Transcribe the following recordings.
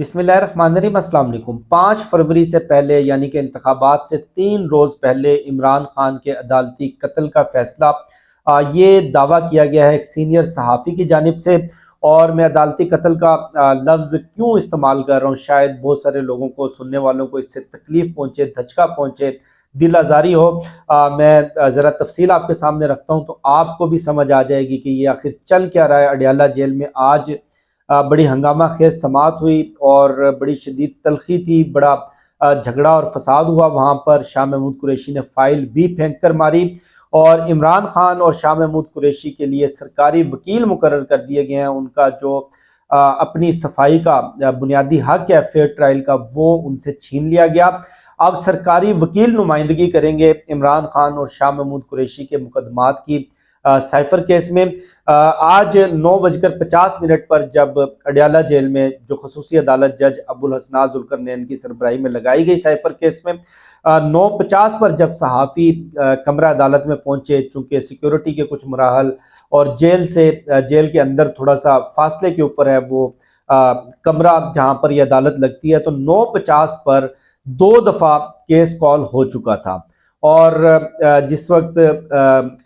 بسم اللہ الرحمن الرحیم۔ السلام علیکم۔ 5 فروری سے پہلے یعنی کہ انتخابات سے 3 روز پہلے عمران خان کے عدالتی قتل کا فیصلہ یہ دعویٰ کیا گیا ہے ایک سینئر صحافی کی جانب سے، اور میں عدالتی قتل کا لفظ کیوں استعمال کر رہا ہوں، شاید بہت سارے لوگوں کو، سننے والوں کو اس سے تکلیف پہنچے، دھچکا پہنچے، دل آزاری ہو۔ میں ذرا تفصیل آپ کے سامنے رکھتا ہوں تو آپ کو بھی سمجھ آ جائے گی کہ یہ آخر چل کیا رہا ہے۔ اڈیالہ جیل میں آج بڑی ہنگامہ خیز سماعت ہوئی اور بڑی شدید تلخی تھی، بڑا جھگڑا اور فساد ہوا وہاں پر۔ شاہ محمود قریشی نے فائل بھی پھینک کر ماری، اور عمران خان اور شاہ محمود قریشی کے لیے سرکاری وکیل مقرر کر دیے گئے ہیں۔ ان کا جو اپنی صفائی کا بنیادی حق ہے فیئر ٹرائل کا، وہ ان سے چھین لیا گیا۔ اب سرکاری وکیل نمائندگی کریں گے عمران خان اور شاہ محمود قریشی کے مقدمات کی سائفر کیس میں۔ آج 9:50 پر جب اڈیالہ جیل میں جو خصوصی عدالت جج ابوالحسنات ذوالقرنین کی سربراہی میں لگائی گئی سائفر کیس میں، 9:50 پر جب صحافی کمرہ عدالت میں پہنچے، چونکہ سیکیورٹی کے کچھ مراحل اور جیل کے اندر تھوڑا سا فاصلے کے اوپر ہے وہ کمرہ جہاں پر یہ عدالت لگتی ہے، تو 9:50 پر 2 دفعہ کیس کال ہو چکا تھا۔ اور جس وقت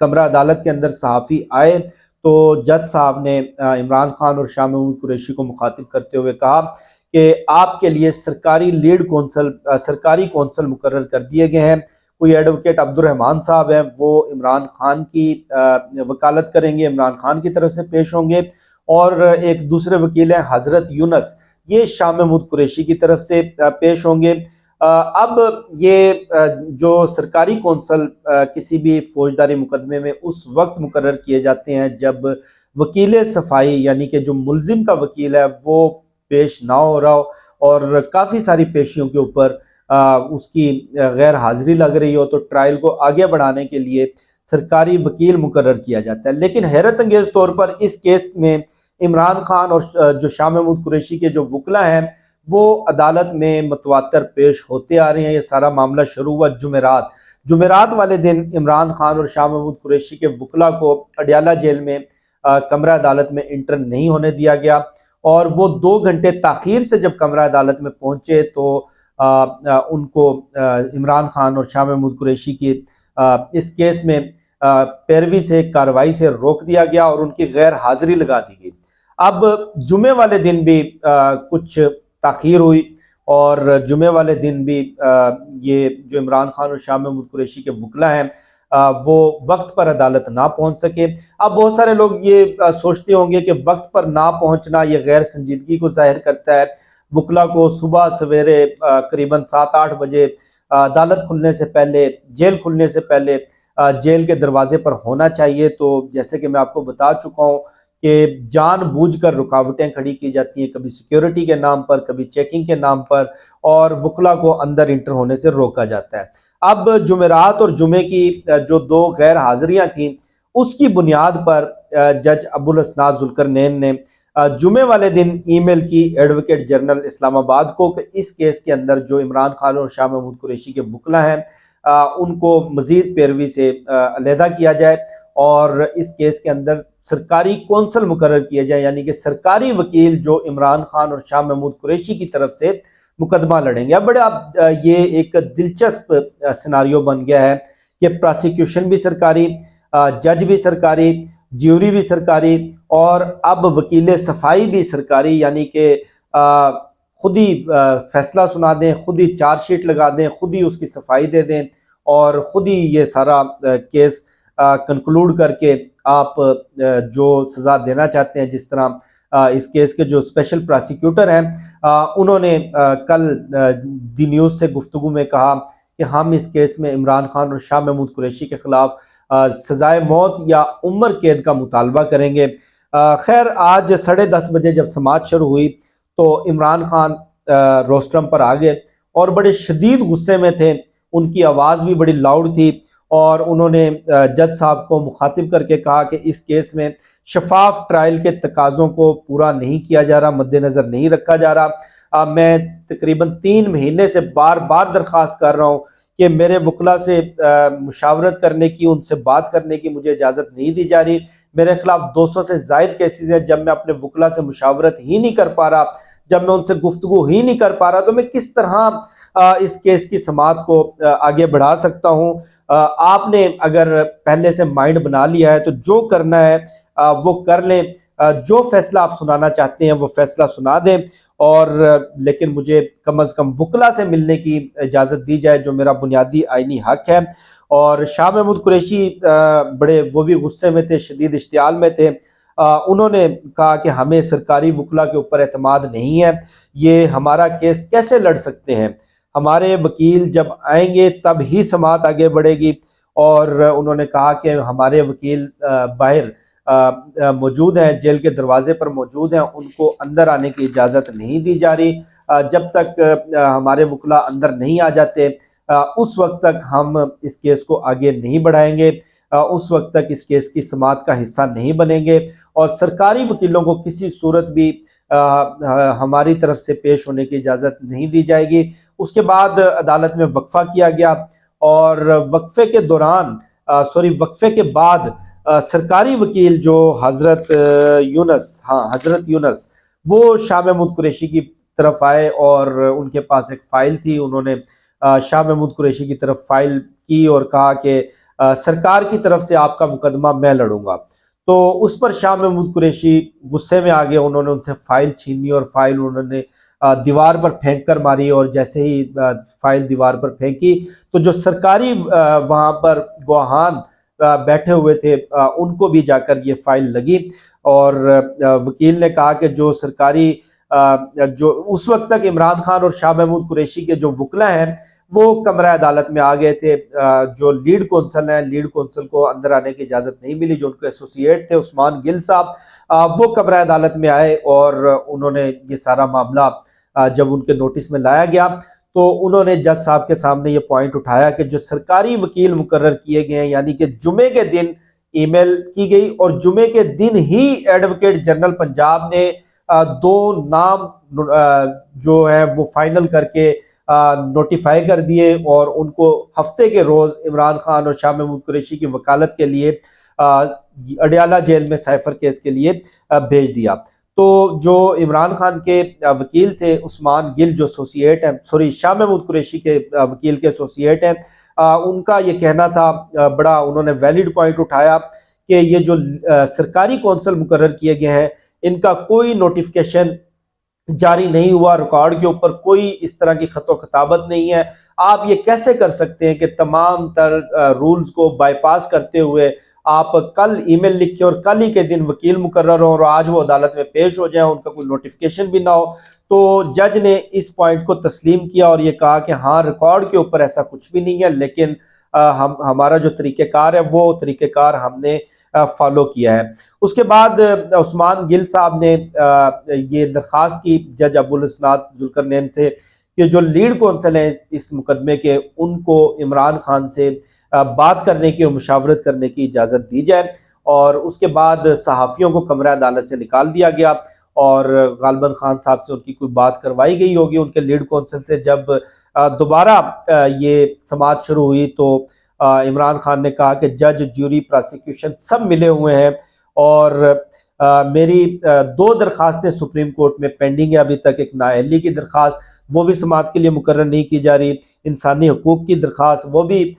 کمرہ عدالت کے اندر صحافی آئے تو جج صاحب نے عمران خان اور شاہ محمود قریشی کو مخاطب کرتے ہوئے کہا کہ آپ کے لیے سرکاری کونسل مقرر کر دیے گئے ہیں۔ کوئی ایڈوکیٹ عبدالرحمان صاحب ہیں، وہ عمران خان کی وکالت کریں گے، عمران خان کی طرف سے پیش ہوں گے، اور ایک دوسرے وکیل ہیں حضرت یونس، یہ شاہ محمود قریشی کی طرف سے پیش ہوں گے۔ اب یہ جو سرکاری کونسل کسی بھی فوجداری مقدمے میں اس وقت مقرر کیے جاتے ہیں جب وکیل صفائی یعنی کہ جو ملزم کا وکیل ہے وہ پیش نہ ہو رہا ہو، اور کافی ساری پیشیوں کے اوپر اس کی غیر حاضری لگ رہی ہو، تو ٹرائل کو آگے بڑھانے کے لیے سرکاری وکیل مقرر کیا جاتا ہے۔ لیکن حیرت انگیز طور پر اس کیس میں عمران خان اور جو شاہ محمود قریشی کے جو وکلا ہیں وہ عدالت میں متواتر پیش ہوتے آ رہے ہیں۔ یہ سارا معاملہ شروع ہوا جمعرات والے دن عمران خان اور شاہ محمود قریشی کے وکلا کو اڈیالہ جیل میں کمرہ عدالت میں انٹر نہیں ہونے دیا گیا، اور وہ 2 گھنٹے تاخیر سے جب کمرہ عدالت میں پہنچے تو ان کو عمران خان اور شاہ محمود قریشی کی اس کیس میں پیروی سے، کارروائی سے روک دیا گیا اور ان کی غیر حاضری لگا دی گئی۔ اب جمعے والے دن بھی کچھ تاخیر ہوئی، اور جمعے والے دن بھی یہ جو عمران خان اور شاہ محمود قریشی کے وکلا ہیں وہ وقت پر عدالت نہ پہنچ سکے۔ اب بہت سارے لوگ یہ سوچتے ہوں گے کہ وقت پر نہ پہنچنا یہ غیر سنجیدگی کو ظاہر کرتا ہے۔ وکلا کو صبح سویرے قریباً 7-8 بجے عدالت کھلنے سے پہلے، جیل کھلنے سے پہلے جیل کے دروازے پر ہونا چاہیے۔ تو جیسے کہ میں آپ کو بتا چکا ہوں کہ جان بوجھ کر رکاوٹیں کھڑی کی جاتی ہیں، کبھی سیکیورٹی کے نام پر، کبھی چیکنگ کے نام پر، اور وکلا کو اندر انٹر ہونے سے روکا جاتا ہے۔ اب جمعرات اور جمعے کی جو 2 غیر حاضریاں تھیں، اس کی بنیاد پر جج ابوالحسنات ذوالقرنین نے جمعے والے دن ای میل کی ایڈوکیٹ جنرل اسلام آباد کو کہ اس کیس کے اندر جو عمران خان اور شاہ محمود قریشی کے وکلا ہیں ان کو مزید پیروی سے علیحدہ کیا جائے، اور اس کیس کے اندر سرکاری کونسل مقرر کیے جائے، یعنی کہ سرکاری وکیل جو عمران خان اور شاہ محمود قریشی کی طرف سے مقدمہ لڑیں گے۔ اب بڑا یہ ایک دلچسپ سیناریو بن گیا ہے کہ پراسیکیوشن بھی سرکاری، جج بھی سرکاری، جیوری بھی سرکاری، اور اب وکیل صفائی بھی سرکاری، یعنی کہ خود ہی فیصلہ سنا دیں، خود ہی چارج شیٹ لگا دیں، خود ہی اس کی صفائی دے دیں، اور خود ہی یہ سارا کیس کنکلوڈ کر کے آپ جو سزا دینا چاہتے ہیں۔ جس طرح اس کیس کے جو اسپیشل پراسیکیوٹر ہیں انہوں نے کل دی نیوز سے گفتگو میں کہا کہ ہم اس کیس میں عمران خان اور شاہ محمود قریشی کے خلاف سزائے موت یا عمر قید کا مطالبہ کریں گے۔ خیر آج 10:30 بجے جب سماعت شروع ہوئی تو عمران خان روسٹرم پر آ گئے اور بڑے شدید غصے میں تھے، ان کی آواز بھی بڑی لاؤڈ تھی، اور انہوں نے جج صاحب کو مخاطب کر کے کہا کہ اس کیس میں شفاف ٹرائل کے تقاضوں کو پورا نہیں کیا جا رہا، مد نظر نہیں رکھا جا رہا۔ میں تقریباً 3 مہینے سے بار بار درخواست کر رہا ہوں کہ میرے وکلا سے مشاورت کرنے کی، ان سے بات کرنے کی مجھے اجازت نہیں دی جا رہی۔ میرے خلاف 200 سے زائد کیسز ہیں، جب میں اپنے وکلا سے مشاورت ہی نہیں کر پا رہا جب میں ان سے گفتگو ہی نہیں کر پا رہا تو میں کس طرح اس کیس کی سماعت کو آگے بڑھا سکتا ہوں؟ آپ نے اگر پہلے سے مائنڈ بنا لیا ہے تو جو کرنا ہے وہ کر لیں، جو فیصلہ آپ سنانا چاہتے ہیں وہ فیصلہ سنا دیں، اور لیکن مجھے کم از کم وکلا سے ملنے کی اجازت دی جائے جو میرا بنیادی آئینی حق ہے۔ اور شاہ محمود قریشی بڑے وہ بھی غصے میں تھے، شدید اشتعال میں تھے۔ انہوں نے کہا کہ ہمیں سرکاری وکلا کے اوپر اعتماد نہیں ہے، یہ ہمارا کیس کیسے لڑ سکتے ہیں، ہمارے وکیل جب آئیں گے تب ہی سماعت آگے بڑھے گی۔ اور انہوں نے کہا کہ ہمارے وکیل باہر موجود ہیں، جیل کے دروازے پر موجود ہیں، ان کو اندر آنے کی اجازت نہیں دی جا رہی، جب تک ہمارے وکلا اندر نہیں آ جاتے اس وقت تک ہم اس کیس کو آگے نہیں بڑھائیں گے، اس وقت تک اس کیس کی سماعت کا حصہ نہیں بنیں گے، اور سرکاری وکیلوں کو کسی صورت بھی ہماری طرف سے پیش ہونے کی اجازت نہیں دی جائے گی۔ اس کے بعد عدالت میں وقفہ کیا گیا، اور وقفے کے بعد سرکاری وکیل جو حضرت یونس وہ شاہ محمود قریشی کی طرف آئے، اور ان کے پاس ایک فائل تھی، انہوں نے شاہ محمود قریشی کی طرف فائل کی اور کہا کہ سرکار کی طرف سے آپ کا مقدمہ میں لڑوں گا۔ تو اس پر شاہ محمود قریشی غصے میں آ گئے، انہوں نے ان سے فائل چھینی اور فائل انہوں نے دیوار پر پھینک کر ماری، اور جیسے ہی فائل دیوار پر پھینکی تو جو سرکاری وہاں پر گواہان بیٹھے ہوئے تھے ان کو بھی جا کر یہ فائل لگی، اور وکیل نے کہا کہ جو سرکاری جو اس وقت تک عمران خان اور شاہ محمود قریشی کے جو وکلا ہیں وہ کمرہ عدالت میں آ گئے تھے، جو لیڈ کونسل ہیں، لیڈ کونسل کو اندر آنے کی اجازت نہیں ملی، جو ان کے ایسوسییٹ تھے عثمان گل صاحب، وہ کمرہ عدالت میں آئے، اور انہوں نے یہ سارا معاملہ جب ان کے نوٹس میں لایا گیا تو انہوں نے جج صاحب کے سامنے یہ پوائنٹ اٹھایا کہ جو سرکاری وکیل مقرر کیے گئے ہیں، یعنی کہ جمعے کے دن ای میل کی گئی، اور جمعے کے دن ہی ایڈوکیٹ جنرل پنجاب نے دو نام جو ہیں وہ فائنل کر کے نوٹیفائی کر دیے، اور ان کو ہفتے کے روز عمران خان اور شاہ محمود قریشی کی وکالت کے لیے اڈیالہ جیل میں سائفر کیس کے لیے بھیج دیا۔ تو جو عمران خان کے وکیل تھے عثمان گل جو ایسوسییٹ ہیں، شاہ محمود قریشی کے وکیل کے ایسوسییٹ ہیں، ان کا یہ کہنا تھا، بڑا انہوں نے ویلڈ پوائنٹ اٹھایا کہ یہ جو سرکاری کونسل مقرر کیے گئے ہیں ان کا کوئی نوٹیفیکیشن جاری نہیں ہوا، ریکارڈ کے اوپر کوئی اس طرح کی خط و خطابت نہیں ہے، آپ یہ کیسے کر سکتے ہیں کہ تمام تر رولز کو بائی پاس کرتے ہوئے آپ کل ای میل لکھیں اور کل ہی کے دن وکیل مقرر ہوں اور آج وہ عدالت میں پیش ہو جائیں، ان کا کوئی نوٹیفیکیشن بھی نہ ہو؟ تو جج نے اس پوائنٹ کو تسلیم کیا اور یہ کہا کہ ہاں ریکارڈ کے اوپر ایسا کچھ بھی نہیں ہے، لیکن ہمارا جو طریقہ کار ہے وہ طریقہ کار ہم نے فالو کیا ہے۔ اس کے بعد عثمان گل صاحب نے یہ درخواست کی جج ابوالاسناد ذوالقرنین سے کہ جو لیڈ کونسل ہیں اس مقدمے کے ان کو عمران خان سے بات کرنے کی اور مشاورت کرنے کی اجازت دی جائے، اور اس کے بعد صحافیوں کو کمرہ عدالت سے نکال دیا گیا، اور غالباً خان صاحب سے ان کی کوئی بات کروائی گئی ہوگی ان کے لیڈ کونسل سے۔ جب دوبارہ یہ سماعت شروع ہوئی تو عمران خان نے کہا کہ جج، جیوری، پراسیکیوشن سب ملے ہوئے ہیں، اور میری دو درخواستیں سپریم کورٹ میں پینڈنگ ہے ابھی تک، ایک نااہلی کی درخواست وہ بھی سماعت کے لیے مقرر نہیں کی جا رہی، انسانی حقوق کی درخواست وہ بھی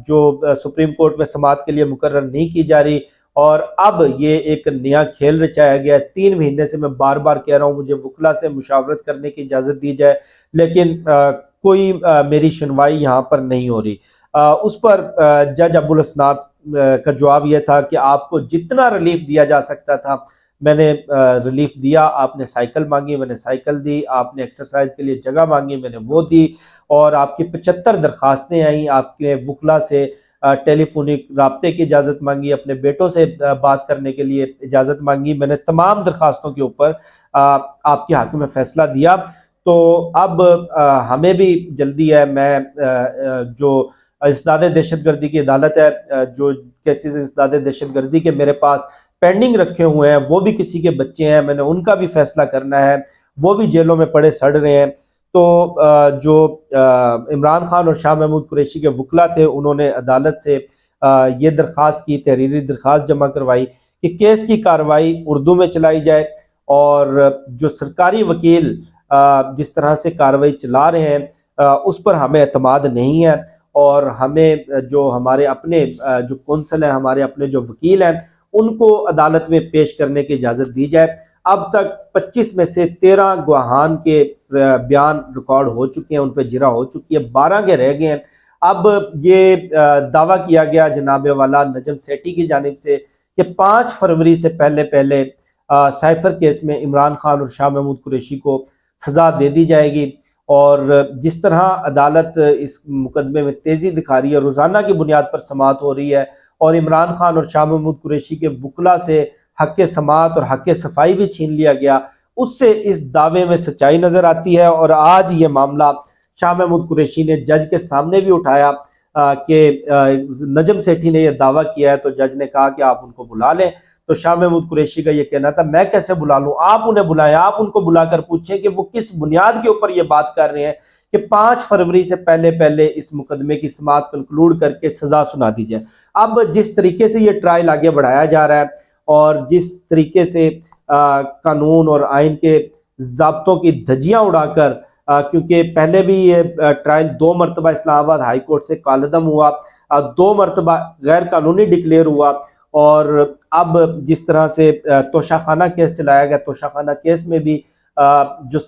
جو سپریم کورٹ میں سماعت کے لیے مقرر نہیں کی جا رہی، اور اب یہ ایک نیا کھیل رچایا گیا ہے۔ 3 مہینے سے میں بار بار کہہ رہا ہوں مجھے وکلا سے مشاورت کرنے کی اجازت دی جائے، لیکن کوئی میری سنوائی یہاں پر نہیں ہو رہی۔ اس پر جج ابوالاسناد کا جواب یہ تھا کہ آپ کو جتنا ریلیف دیا جا سکتا تھا میں نے ریلیف دیا، آپ نے سائیکل مانگی میں نے سائیکل دی، آپ نے ایکسرسائز کے لیے جگہ مانگی میں نے وہ دی، اور آپ کی 75 درخواستیں آئیں، آپ کے وکلا سے ٹیلی فونک رابطے کی اجازت مانگی، اپنے بیٹوں سے بات کرنے کے لیے اجازت مانگی، میں نے تمام درخواستوں کے اوپر آپ کے حق میں فیصلہ دیا۔ تو اب ہمیں بھی جلدی ہے، میں جو اسداد دہشت گردی کی عدالت ہے، جو کیسز اسداد دہشت گردی کے میرے پاس پینڈنگ رکھے ہوئے ہیں وہ بھی کسی کے بچے ہیں، میں نے ان کا بھی فیصلہ کرنا ہے، وہ بھی جیلوں میں پڑے سڑ رہے ہیں۔ تو جو عمران خان اور شاہ محمود قریشی کے وکلا تھے انہوں نے عدالت سے یہ درخواست کی، تحریری درخواست جمع کروائی کہ کیس کی کارروائی اردو میں چلائی جائے، اور جو سرکاری وکیل جس طرح سے کارروائی چلا رہے ہیں اس پر ہمیں اعتماد نہیں ہے، اور ہمیں جو ہمارے اپنے جو کونسل ہیں، ہمارے اپنے جو وکیل ہیں، ان کو عدالت میں پیش کرنے کی اجازت دی جائے۔ اب تک 25 میں سے 13 گواہان کے بیان ریکارڈ ہو چکے ہیں، ان پہ جرا ہو چکی ہے، 12 کے رہ گئے ہیں۔ اب یہ دعویٰ کیا گیا جناب والا نجم سیٹھی کی جانب سے کہ 5 فروری سے پہلے سائفر کیس میں عمران خان اور شاہ محمود قریشی کو سزا دے دی جائے گی، اور جس طرح عدالت اس مقدمے میں تیزی دکھا رہی ہے، روزانہ کی بنیاد پر سماعت ہو رہی ہے، اور عمران خان اور شاہ محمود قریشی کے وکلا سے حق سماعت اور حق صفائی بھی چھین لیا گیا، اس سے اس دعوے میں سچائی نظر آتی ہے۔ اور آج یہ معاملہ شاہ محمود قریشی نے جج کے سامنے بھی اٹھایا کہ نجم سیٹھی نے یہ دعویٰ کیا ہے، تو جج نے کہا کہ آپ ان کو بلا لیں۔ تو شاہ محمود قریشی کا یہ کہنا تھا میں کیسے بلا لوں، آپ انہیں بلائیں، آپ ان کو بلا کر پوچھیں کہ وہ کس بنیاد کے اوپر یہ بات کر رہے ہیں کہ 5 فروری سے پہلے اس مقدمے کی سماعت کنکلوڈ کر کے سزا سنا دی جائے۔ اب جس طریقے سے یہ ٹرائل آگے بڑھایا جا رہا ہے، اور جس طریقے سے قانون اور آئین کے ضابطوں کی دھجیاں اڑا کر، کیونکہ پہلے بھی یہ ٹرائل 2 مرتبہ اسلام آباد ہائی کورٹ سے کالعدم ہوا، 2 مرتبہ غیر قانونی ڈکلیئر ہوا، اور اب جس طرح سے توشہ خانہ کیس چلایا گیا، توشہ خانہ کیس میں بھی جو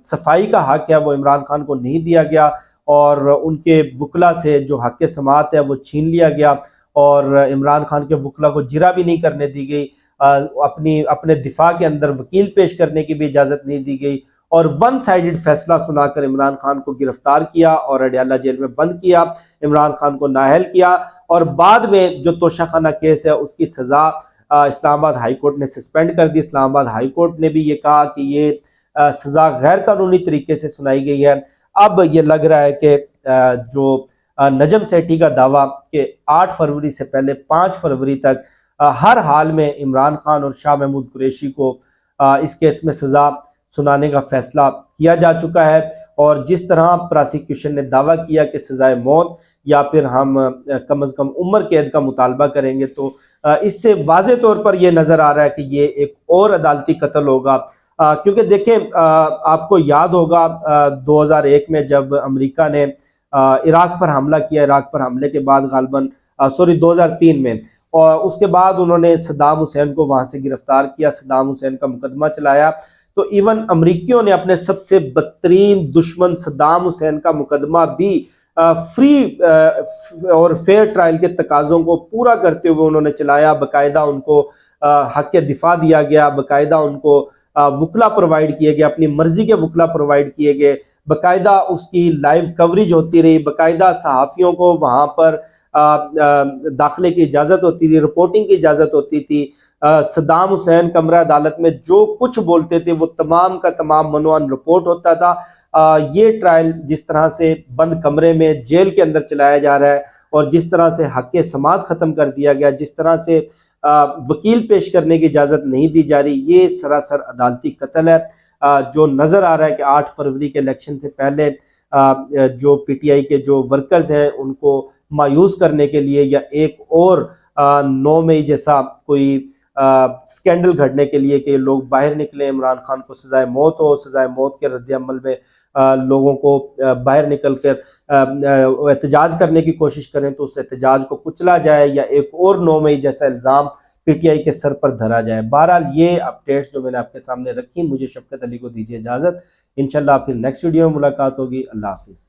صفائی کا حق ہے وہ عمران خان کو نہیں دیا گیا، اور ان کے وکلا سے جو حق سماعت ہے وہ چھین لیا گیا، اور عمران خان کے وکلا کو جرا بھی نہیں کرنے دی گئی، اپنے دفاع کے اندر وکیل پیش کرنے کی بھی اجازت نہیں دی گئی، اور ون سائیڈڈ فیصلہ سنا کر عمران خان کو گرفتار کیا اور اڈیالہ جیل میں بند کیا، عمران خان کو نااہل کیا، اور بعد میں جو توشہ خانہ کیس ہے اس کی سزا اسلام آباد ہائی کورٹ نے سسپینڈ کر دی۔ اسلام آباد ہائی کورٹ نے بھی یہ کہا کہ یہ سزا غیر قانونی طریقے سے سنائی گئی ہے۔ اب یہ لگ رہا ہے کہ جو نجم سیٹھی کا دعویٰ کہ 8 فروری سے پہلے 5 فروری تک ہر حال میں عمران خان اور شاہ محمود قریشی کو اس کیس میں سزا سنانے کا فیصلہ کیا جا چکا ہے، اور جس طرح پراسیکیوشن نے دعویٰ کیا کہ سزائے موت یا پھر ہم کم از کم عمر قید کا مطالبہ کریں گے، تو اس سے واضح طور پر یہ نظر آ رہا ہے کہ یہ ایک اور عدالتی قتل ہوگا، کیونکہ دیکھیں آپ کو یاد ہوگا 2001 میں جب امریکہ نے عراق پر حملہ کیا، عراق پر حملے کے بعد غالباً 2003 میں، اور اس کے بعد انہوں نے صدام حسین کو وہاں سے گرفتار کیا، صدام حسین کا مقدمہ چلایا، تو ایون امریکیوں نے اپنے سب سے بدترین دشمن صدام حسین کا مقدمہ بھی فری اور فیئر ٹرائل کے تقاضوں کو پورا کرتے ہوئے انہوں نے چلایا، باقاعدہ ان کو حق دفاع دیا گیا، باقاعدہ ان کو وکلا پرووائڈ کیے گئے، اپنی مرضی کے وکلا پرووائڈ کیے گئے، باقاعدہ اس کی لائیو کوریج ہوتی رہی، باقاعدہ صحافیوں کو وہاں پر داخلے کی اجازت ہوتی تھی، رپورٹنگ کی اجازت ہوتی تھی، صدام حسین کمرہ عدالت میں جو کچھ بولتے تھے وہ تمام کا تمام منوان رپورٹ ہوتا تھا۔ یہ ٹرائل جس طرح سے بند کمرے میں جیل کے اندر چلایا جا رہا ہے، اور جس طرح سے حق سماعت ختم کر دیا گیا، جس طرح سے وکیل پیش کرنے کی اجازت نہیں دی جا رہی، یہ سراسر عدالتی قتل ہے، جو نظر آ رہا ہے کہ 8 فروری کے الیکشن سے پہلے جو پی ٹی آئی کے جو ورکرز ہیں ان کو مایوس کرنے کے لیے، یا ایک اور 9 مئی جیسا کوئی سکینڈل گھڑنے کے لیے کہ لوگ باہر نکلیں، عمران خان کو سزائے موت ہو، سزائے موت کے رد عمل میں لوگوں کو باہر نکل کر احتجاج کرنے کی کوشش کریں، تو اس احتجاج کو کچلا جائے، یا ایک اور 9 مئی جیسا الزام پی ٹی آئی کے سر پر دھرا جائے۔ بہرحال یہ اپڈیٹس جو میں نے آپ کے سامنے رکھی، مجھے شفقت علی کو دیجیے اجازت، انشاءاللہ پھر نیکسٹ ویڈیو میں ملاقات ہوگی۔ اللہ حافظ۔